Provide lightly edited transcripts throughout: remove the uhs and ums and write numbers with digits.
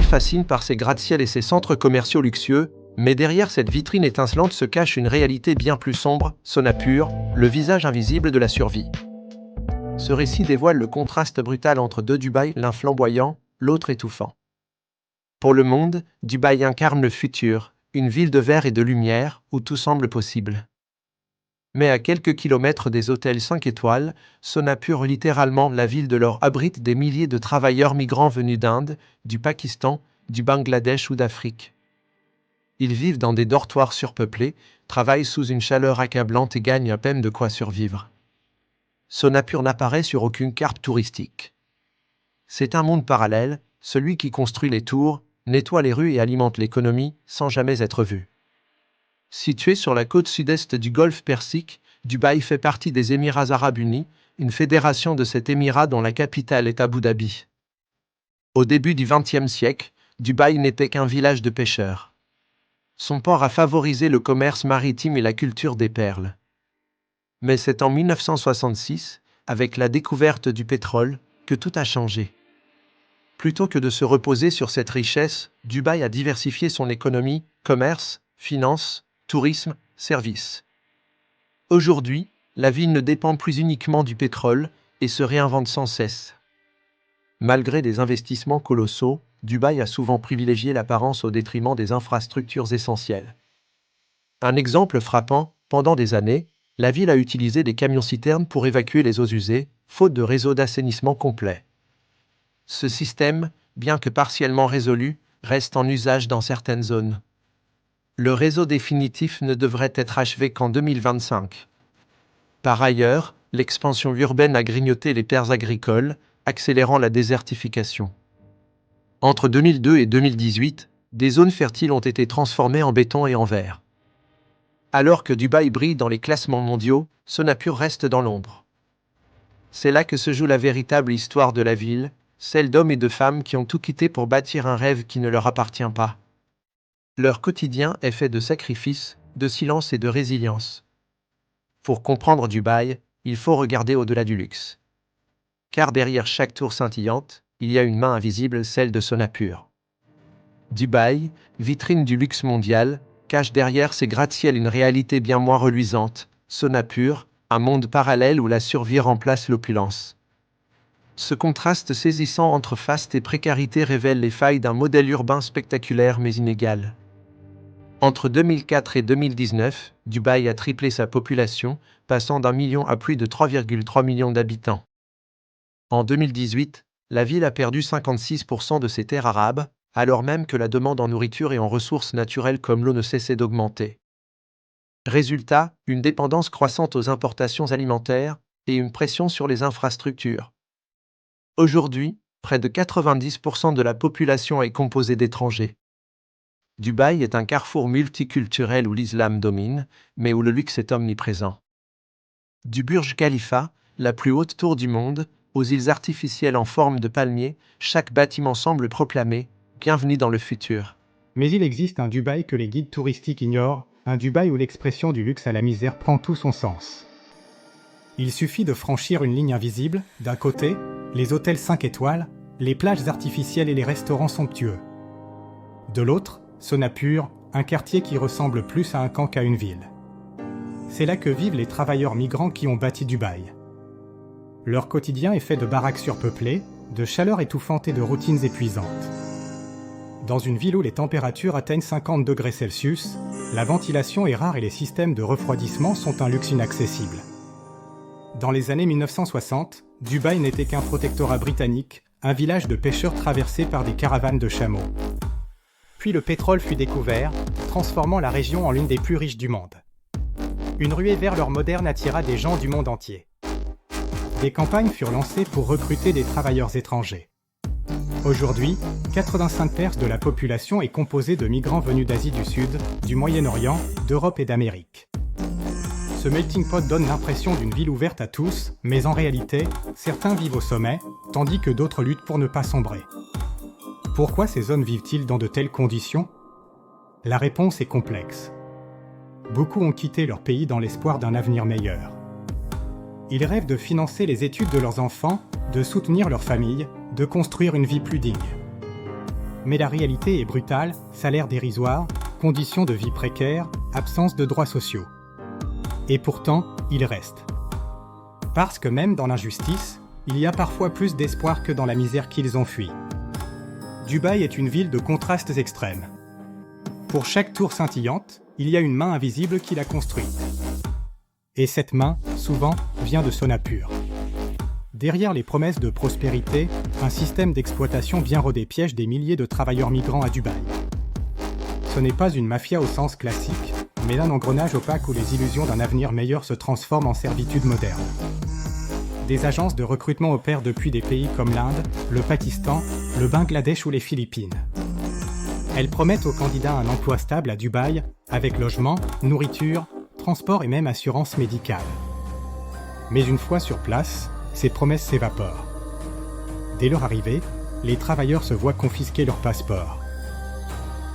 Dubaï fascine par ses gratte-ciel et ses centres commerciaux luxueux, mais derrière cette vitrine étincelante se cache une réalité bien plus sombre, Sonapur, le visage invisible de la survie. Ce récit dévoile le contraste brutal entre deux Dubaï, l'un flamboyant, l'autre étouffant. Pour le monde, Dubaï incarne le futur, une ville de verre et de lumière, où tout semble possible. Mais à quelques kilomètres des hôtels 5 étoiles, Sonapur, littéralement la ville de l'or, abrite des milliers de travailleurs migrants venus d'Inde, du Pakistan, du Bangladesh ou d'Afrique. Ils vivent dans des dortoirs surpeuplés, travaillent sous une chaleur accablante et gagnent à peine de quoi survivre. Sonapur n'apparaît sur aucune carte touristique. C'est un monde parallèle, celui qui construit les tours, nettoie les rues et alimente l'économie, sans jamais être vu. Situé sur la côte sud-est du golfe Persique, Dubaï fait partie des Émirats arabes unis, une fédération de cet émirat dont la capitale est Abu Dhabi. Au début du XXe siècle, Dubaï n'était qu'un village de pêcheurs. Son port a favorisé le commerce maritime et la culture des perles. Mais c'est en 1966, avec la découverte du pétrole, que tout a changé. Plutôt que de se reposer sur cette richesse, Dubaï a diversifié son économie, commerce, finances, tourisme, services. Aujourd'hui, la ville ne dépend plus uniquement du pétrole et se réinvente sans cesse. Malgré des investissements colossaux, Dubaï a souvent privilégié l'apparence au détriment des infrastructures essentielles. Un exemple frappant, pendant des années, la ville a utilisé des camions-citernes pour évacuer les eaux usées, faute de réseau d'assainissement complet. Ce système, bien que partiellement résolu, reste en usage dans certaines zones. Le réseau définitif ne devrait être achevé qu'en 2025. Par ailleurs, l'expansion urbaine a grignoté les terres agricoles, accélérant la désertification. Entre 2002 et 2018, des zones fertiles ont été transformées en béton et en verre. Alors que Dubaï brille dans les classements mondiaux, Sonapur reste dans l'ombre. C'est là que se joue la véritable histoire de la ville, celle d'hommes et de femmes qui ont tout quitté pour bâtir un rêve qui ne leur appartient pas. Leur quotidien est fait de sacrifices, de silence et de résilience. Pour comprendre Dubaï, il faut regarder au-delà du luxe. Car derrière chaque tour scintillante, il y a une main invisible, celle de Sonapur. Dubaï, vitrine du luxe mondial, cache derrière ses gratte-ciel une réalité bien moins reluisante, Sonapur, un monde parallèle où la survie remplace l'opulence. Ce contraste saisissant entre faste et précarité révèle les failles d'un modèle urbain spectaculaire mais inégal. Entre 2004 et 2019, Dubaï a triplé sa population, passant d'1 million à plus de 3,3 millions d'habitants. En 2018, la ville a perdu 56% de ses terres arabes, alors même que la demande en nourriture et en ressources naturelles comme l'eau ne cessait d'augmenter. Résultat, une dépendance croissante aux importations alimentaires et une pression sur les infrastructures. Aujourd'hui, près de 90% de la population est composée d'étrangers. Dubaï est un carrefour multiculturel où l'islam domine, mais où le luxe est omniprésent. Du Burj Khalifa, la plus haute tour du monde, aux îles artificielles en forme de palmiers, chaque bâtiment semble proclamer « Bienvenue dans le futur ». Mais il existe un Dubaï que les guides touristiques ignorent, un Dubaï où l'expression du luxe à la misère prend tout son sens. Il suffit de franchir une ligne invisible, d'un côté, les hôtels 5 étoiles, les plages artificielles et les restaurants somptueux. De l'autre, Sonapur, un quartier qui ressemble plus à un camp qu'à une ville. C'est là que vivent les travailleurs migrants qui ont bâti Dubaï. Leur quotidien est fait de baraques surpeuplées, de chaleur étouffante et de routines épuisantes. Dans une ville où les températures atteignent 50 degrés Celsius, la ventilation est rare et les systèmes de refroidissement sont un luxe inaccessible. Dans les années 1960, Dubaï n'était qu'un protectorat britannique, un village de pêcheurs traversé par des caravanes de chameaux. Puis le pétrole fut découvert, transformant la région en l'une des plus riches du monde. Une ruée vers l'or moderne attira des gens du monde entier. Des campagnes furent lancées pour recruter des travailleurs étrangers. Aujourd'hui, 85% de la population est composée de migrants venus d'Asie du Sud, du Moyen-Orient, d'Europe et d'Amérique. Ce melting pot donne l'impression d'une ville ouverte à tous, mais en réalité, certains vivent au sommet, tandis que d'autres luttent pour ne pas sombrer. Pourquoi ces hommes vivent-ils dans de telles conditions ? La réponse est complexe. Beaucoup ont quitté leur pays dans l'espoir d'un avenir meilleur. Ils rêvent de financer les études de leurs enfants, de soutenir leur famille, de construire une vie plus digne. Mais la réalité est brutale, salaire dérisoire, conditions de vie précaires, absence de droits sociaux. Et pourtant, ils restent. Parce que même dans l'injustice, il y a parfois plus d'espoir que dans la misère qu'ils ont fui. Dubaï est une ville de contrastes extrêmes. Pour chaque tour scintillante, il y a une main invisible qui l'a construite. Et cette main, souvent, vient de Sonapur. Derrière les promesses de prospérité, un système d'exploitation bien rodé piège des milliers de travailleurs migrants à Dubaï. Ce n'est pas une mafia au sens classique, mais un engrenage opaque où les illusions d'un avenir meilleur se transforment en servitude moderne. Des agences de recrutement opèrent depuis des pays comme l'Inde, le Pakistan, le Bangladesh ou les Philippines. Elles promettent aux candidats un emploi stable à Dubaï, avec logement, nourriture, transport et même assurance médicale. Mais une fois sur place, ces promesses s'évaporent. Dès leur arrivée, les travailleurs se voient confisquer leur passeport.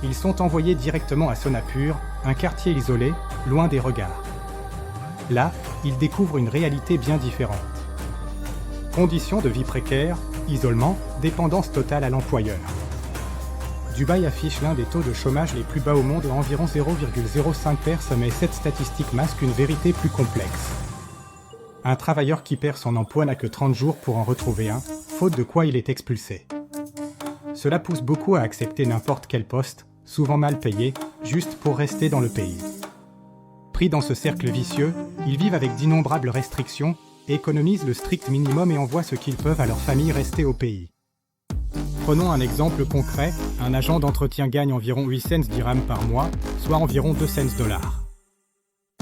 Ils sont envoyés directement à Sonapur, un quartier isolé, loin des regards. Là, ils découvrent une réalité bien différente. Conditions de vie précaires, isolement, dépendance totale à l'employeur. Dubaï affiche l'un des taux de chômage les plus bas au monde à environ 0,05 personnes, mais cette statistique masque une vérité plus complexe. Un travailleur qui perd son emploi n'a que 30 jours pour en retrouver un, faute de quoi il est expulsé. Cela pousse beaucoup à accepter n'importe quel poste, souvent mal payé, juste pour rester dans le pays. Pris dans ce cercle vicieux, ils vivent avec d'innombrables restrictions, économisent le strict minimum et envoient ce qu'ils peuvent à leur famille rester au pays. Prenons un exemple concret, un agent d'entretien gagne environ 8 cents dirhams par mois, soit environ 2 cents dollars.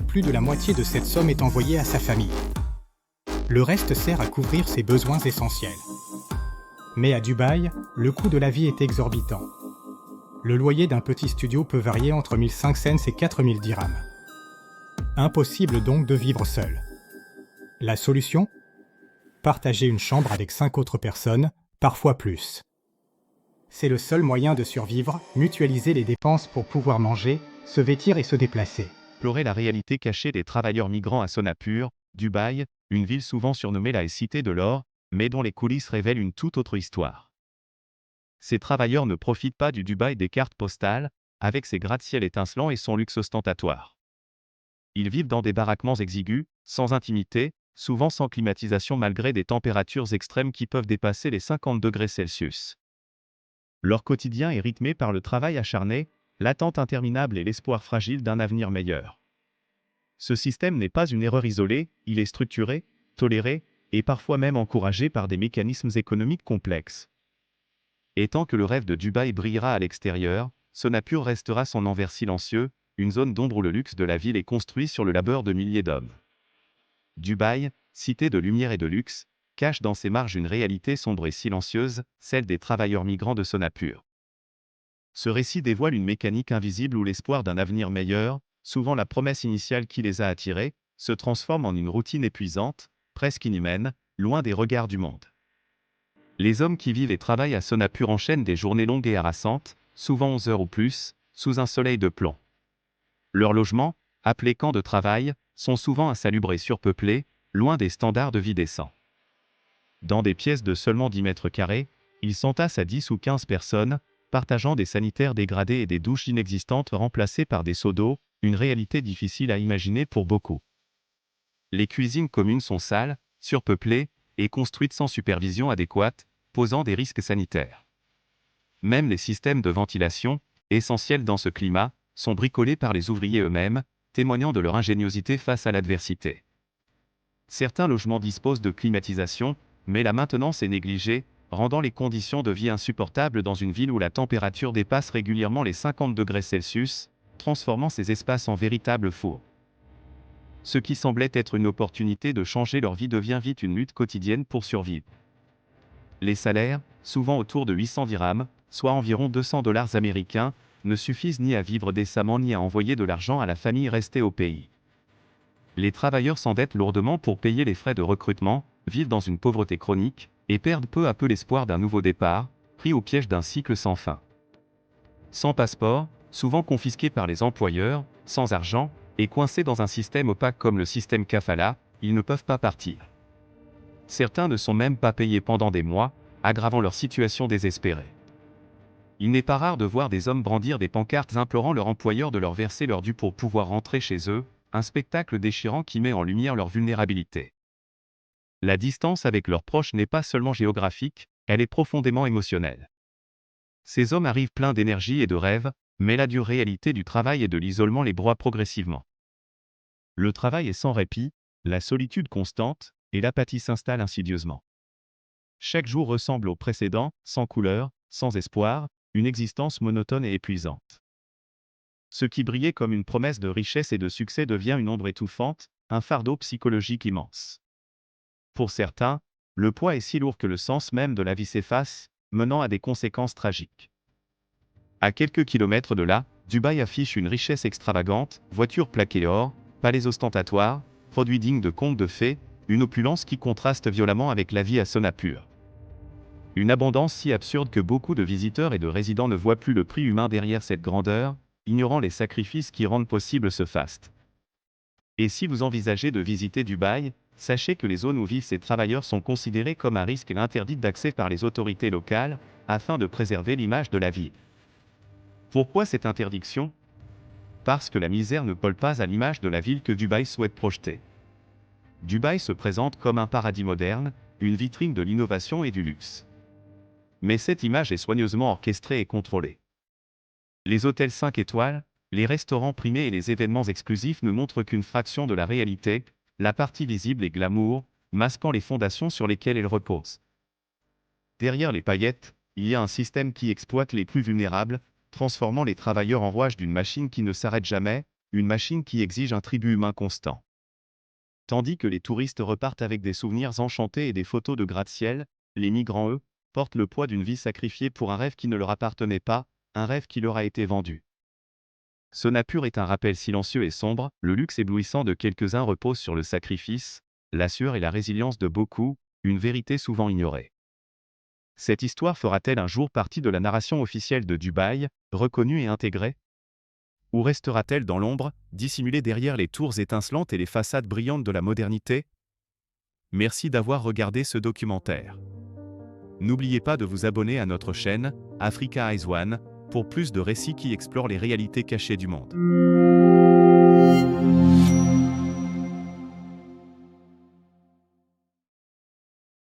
Plus de la moitié de cette somme est envoyée à sa famille. Le reste sert à couvrir ses besoins essentiels. Mais à Dubaï, le coût de la vie est exorbitant. Le loyer d'un petit studio peut varier entre 1500 et 4000 dirhams. Impossible donc de vivre seul. La solution ? Partager une chambre avec 5 autres personnes, parfois plus. C'est le seul moyen de survivre, mutualiser les dépenses pour pouvoir manger, se vêtir et se déplacer. Explorer la réalité cachée des travailleurs migrants à Sonapur, Dubaï, une ville souvent surnommée la cité de l'or, mais dont les coulisses révèlent une toute autre histoire. Ces travailleurs ne profitent pas du Dubaï des cartes postales, avec ses gratte-ciel étincelants et son luxe ostentatoire. Ils vivent dans des baraquements exigus, sans intimité, souvent sans climatisation malgré des températures extrêmes qui peuvent dépasser les 50 degrés Celsius. Leur quotidien est rythmé par le travail acharné, l'attente interminable et l'espoir fragile d'un avenir meilleur. Ce système n'est pas une erreur isolée, il est structuré, toléré, et parfois même encouragé par des mécanismes économiques complexes. Et tant que le rêve de Dubaï brillera à l'extérieur, Sonapur restera son envers silencieux, une zone d'ombre où le luxe de la ville est construit sur le labeur de milliers d'hommes. Dubaï, cité de lumière et de luxe, cache dans ses marges une réalité sombre et silencieuse, celle des travailleurs migrants de Sonapur. Ce récit dévoile une mécanique invisible où l'espoir d'un avenir meilleur, souvent la promesse initiale qui les a attirés, se transforme en une routine épuisante, presque inhumaine, loin des regards du monde. Les hommes qui vivent et travaillent à Sonapur enchaînent des journées longues et harassantes, souvent 11 heures ou plus, sous un soleil de plomb. Leurs logements, appelés camps de travail, sont souvent insalubres et surpeuplés, loin des standards de vie décents. Dans des pièces de seulement 10 mètres carrés, ils s'entassent à 10 ou 15 personnes, partageant des sanitaires dégradés et des douches inexistantes remplacées par des seaux d'eau, une réalité difficile à imaginer pour beaucoup. Les cuisines communes sont sales, surpeuplées, et construites sans supervision adéquate, posant des risques sanitaires. Même les systèmes de ventilation, essentiels dans ce climat, sont bricolés par les ouvriers eux-mêmes, témoignant de leur ingéniosité face à l'adversité. Certains logements disposent de climatisation, mais la maintenance est négligée, rendant les conditions de vie insupportables dans une ville où la température dépasse régulièrement les 50 degrés Celsius, transformant ces espaces en véritables fours. Ce qui semblait être une opportunité de changer leur vie devient vite une lutte quotidienne pour survivre. Les salaires, souvent autour de 800 dirhams, soit environ 200 dollars américains, ne suffisent ni à vivre décemment ni à envoyer de l'argent à la famille restée au pays. Les travailleurs s'endettent lourdement pour payer les frais de recrutement, vivent dans une pauvreté chronique, et perdent peu à peu l'espoir d'un nouveau départ, pris au piège d'un cycle sans fin. Sans passeport, souvent confisqués par les employeurs, sans argent, et coincés dans un système opaque comme le système Kafala, ils ne peuvent pas partir. Certains ne sont même pas payés pendant des mois, aggravant leur situation désespérée. Il n'est pas rare de voir des hommes brandir des pancartes implorant leur employeur de leur verser leur dû pour pouvoir rentrer chez eux, un spectacle déchirant qui met en lumière leur vulnérabilité. La distance avec leurs proches n'est pas seulement géographique, elle est profondément émotionnelle. Ces hommes arrivent pleins d'énergie et de rêves, mais la dure réalité du travail et de l'isolement les broie progressivement. Le travail est sans répit, la solitude constante, et l'apathie s'installe insidieusement. Chaque jour ressemble au précédent, sans couleur, sans espoir, une existence monotone et épuisante. Ce qui brillait comme une promesse de richesse et de succès devient une ombre étouffante, un fardeau psychologique immense. Pour certains, le poids est si lourd que le sens même de la vie s'efface, menant à des conséquences tragiques. À quelques kilomètres de là, Dubaï affiche une richesse extravagante, voitures plaquées or, palais ostentatoires, produits dignes de contes de fées, une opulence qui contraste violemment avec la vie à Sonapur. Une abondance si absurde que beaucoup de visiteurs et de résidents ne voient plus le prix humain derrière cette grandeur, ignorant les sacrifices qui rendent possible ce faste. Et si vous envisagez de visiter Dubaï, sachez que les zones où vivent ces travailleurs sont considérées comme à risque et interdites d'accès par les autorités locales, afin de préserver l'image de la ville. Pourquoi cette interdiction ? Parce que la misère ne colle pas à l'image de la ville que Dubaï souhaite projeter. Dubaï se présente comme un paradis moderne, une vitrine de l'innovation et du luxe. Mais cette image est soigneusement orchestrée et contrôlée. Les hôtels 5 étoiles, les restaurants primés et les événements exclusifs ne montrent qu'une fraction de la réalité, la partie visible est glamour, masquant les fondations sur lesquelles elle repose. Derrière les paillettes, il y a un système qui exploite les plus vulnérables, transformant les travailleurs en rouages d'une machine qui ne s'arrête jamais, une machine qui exige un tribut humain constant. Tandis que les touristes repartent avec des souvenirs enchantés et des photos de gratte-ciel, les migrants, eux, portent le poids d'une vie sacrifiée pour un rêve qui ne leur appartenait pas, un rêve qui leur a été vendu. Sonapur est un rappel silencieux et sombre, le luxe éblouissant de quelques-uns repose sur le sacrifice, la sueur et la résilience de beaucoup, une vérité souvent ignorée. Cette histoire fera-t-elle un jour partie de la narration officielle de Dubaï, reconnue et intégrée ? Ou restera-t-elle dans l'ombre, dissimulée derrière les tours étincelantes et les façades brillantes de la modernité ? Merci d'avoir regardé ce documentaire. N'oubliez pas de vous abonner à notre chaîne, Africa Eyes One, pour plus de récits qui explorent les réalités cachées du monde.